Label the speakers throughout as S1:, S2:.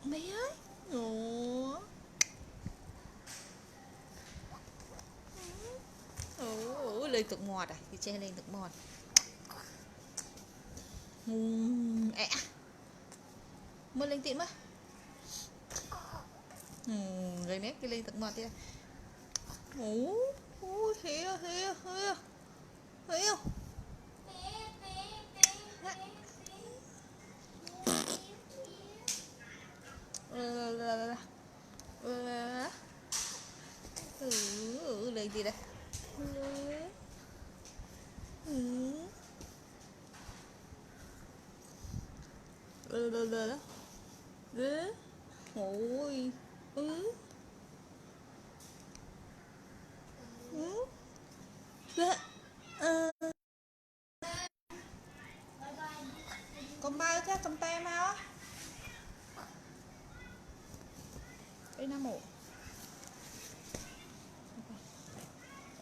S1: mấy ơi. Ủa. Ủa, lên cực ngọt à? Thì che lên cực ngọt. Ẹ. Mới lên tiện mà. Rồi nét cái lên cực ngọt đi. Ủa. Ủa, hiểu, hiểu, hiểu. Hiểu. Lên gì đây? Ôi. Ừ. Ừ. Con bao chứ, cầm tay mau á. Đây Nam Bộ.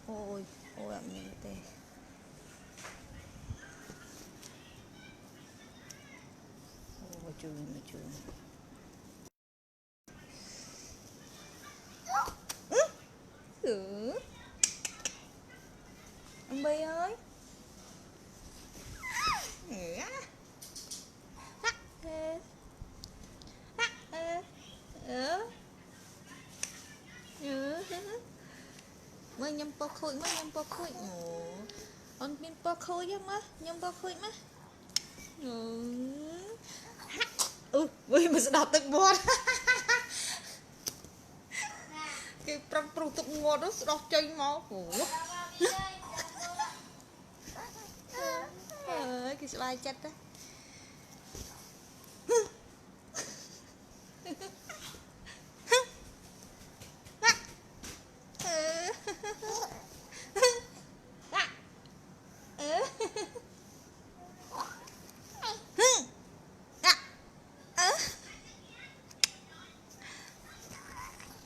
S1: Ôi, ôi ạ mình tê. Ôi trường, trường. Ừ. Ông Bi ơi. Ừ. Mới nhâm bò khôi, mới nhâm bò khôi. Ồ. Ông miên bò khôi á má, nhâm bò khôi má. Ừ. Ui mà sẽ đọcទឹកbọt. Cái prong prongទឹកngọt đó sẽ đọc chơi máu. Ủa. Cái sẽ bay chết đó.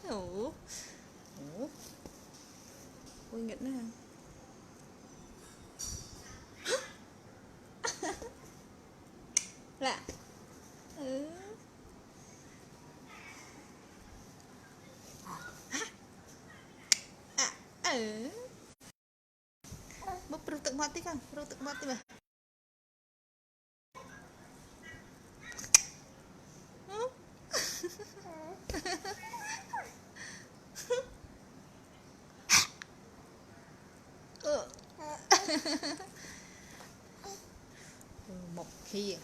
S1: Ủa. Ủa. Ui nghịch nữa hả? Lạ. Ừ. Ừ. Mau perlu tak mati kan? Perlu tak mati bah. Một khi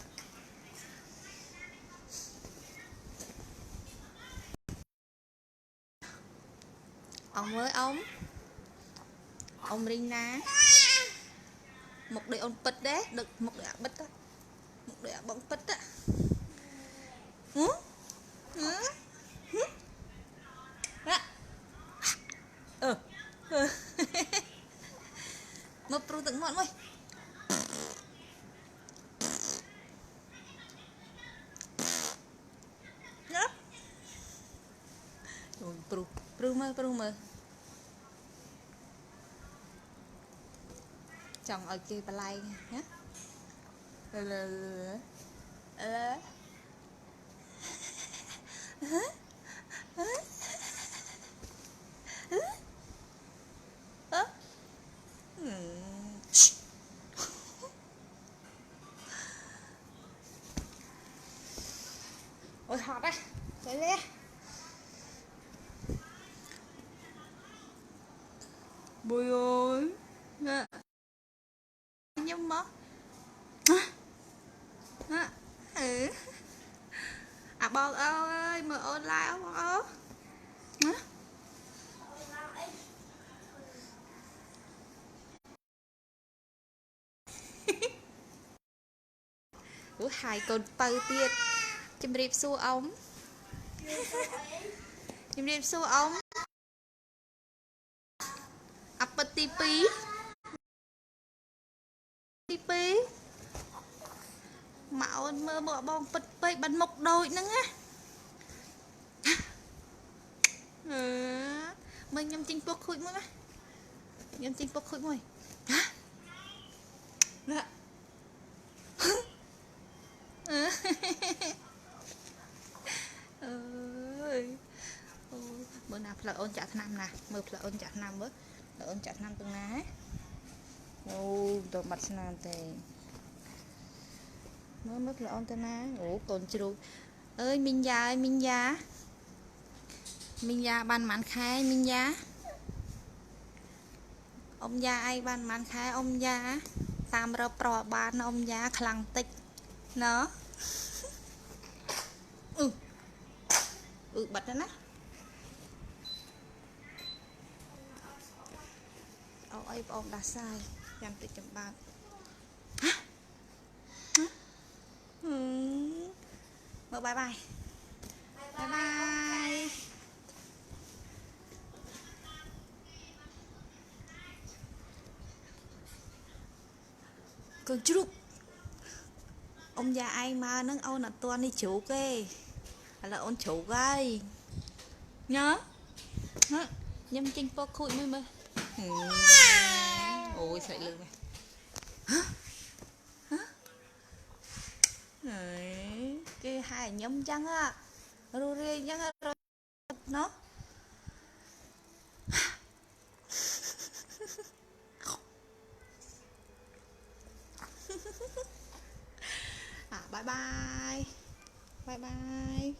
S1: ông ơi ông Rina một đời ông bịch đấy được một đời bịch á một đời bóng bịch á hứ hứ hứ một pro từng ngọn mày nhá rồi pro mơ chồng ở kia bà lai nhá ôi hot á lấy lẹ bùi ơi nè nhưng mà hả ừ à bò ơi mở online không bò hả ủa hai con tơ tiệt chim riệp xua ống chim riệp xua ống upper tp tp mạo mơ mọ bong bật bay bắn mộc đôi nữa á mình nhâm chinh bốc khui mới nhâm chinh bốc khui mới hả dạ là ôn chặt năm nè mưa là ôn chặt năm bớt là ôn chặt năm từng ná ô tôi bật nàn thì mới mất là ôn tên ná ủa còn chưa ơi Minh Gia ơi Minh Gia ban mãn khai Minh Gia ông gia ai ban mãn khai ông gia tam rơ pro ban ông gia khăng tích nó bật đó nè ông đã sai làm tự chậm bạn bye bye bye bye con chú ông già ai mà nó ôn là toàn đi chủ kê là ôn chủ gai nhớ nhâm chinh po khui mới mơ ôi sậy lưng này cái hai nhâm chăng á rồi riêng chăng rồi nó bye bye bye bye